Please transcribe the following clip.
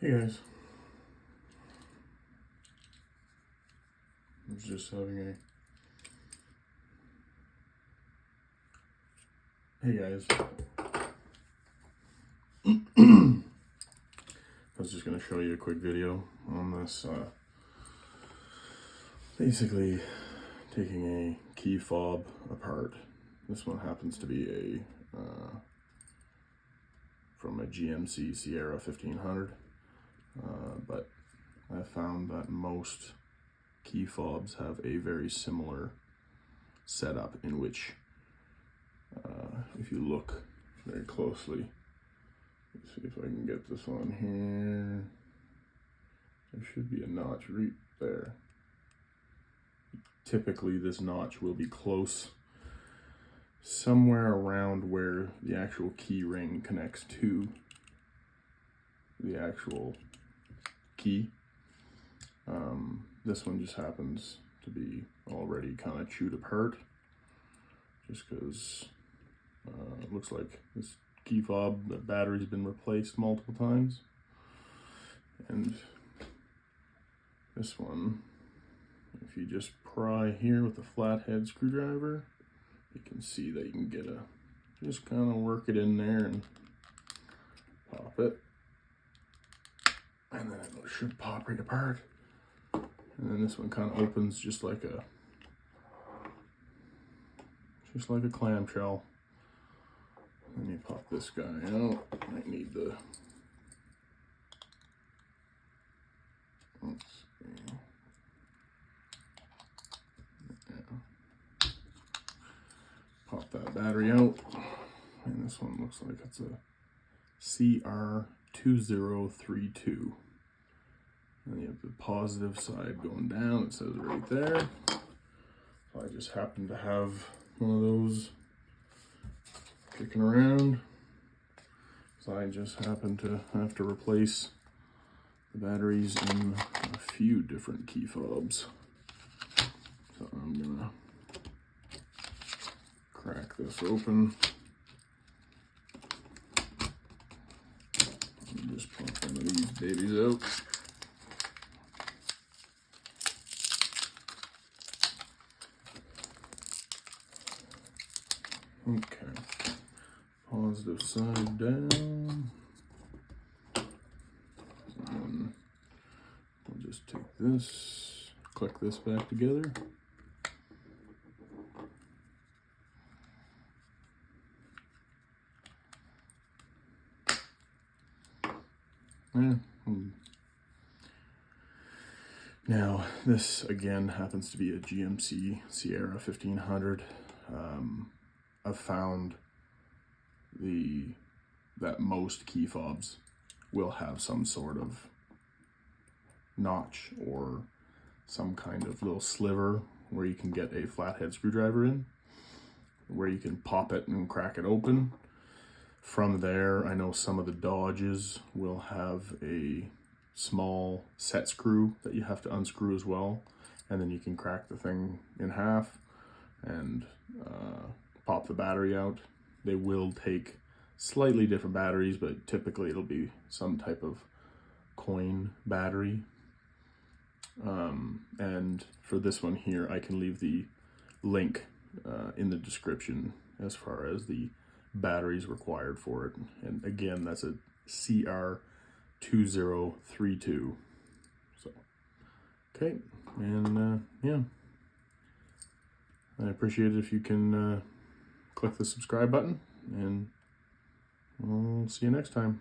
Hey guys, I was just having a I was just going to show you a quick video on this, basically taking a key fob apart. This one happens to be from a GMC Sierra 1500, but I found that most key fobs have a very similar setup in which, if you look very closely, let's see if I can get this on here, there should be a notch right there. Typically this notch will be close somewhere around where the actual key ring connects to the actual key. This one just happens to be already kind of chewed apart, just because it looks like this key fob, the battery's been replaced multiple times. And this one, if you just pry here with a flathead screwdriver, you can see that you can get just kind of work it in there and pop it, and then it should pop right apart. And then this one kind of opens just like a clamshell. And you pop this guy out. I need the, let's see. Yeah. Pop that battery out. And this one looks like it's a CR2032. And you have the positive side going down, it says right there. I just happen to have one of those kicking around. So I just happen to have to replace the batteries in a few different key fobs. So I'm gonna crack this open. And just pop one of these babies out. Okay, positive side down, and then we'll just take this, click this back together. Yeah. Now this again happens to be a GMC Sierra 1500. I've found that most key fobs will have some sort of notch or some kind of little sliver where you can get a flathead screwdriver in, where you can pop it and crack it open. From there, I know some of the Dodges will have a small set screw that you have to unscrew as well, and then you can crack the thing in half and pop the battery out. They will take slightly different batteries, but typically it'll be some type of coin battery. And for this one here, I can leave the link in the description as far as the batteries required for it. And again, that's a CR2032. So, okay, and yeah. I appreciate it if you can click the subscribe button, and we'll see you next time.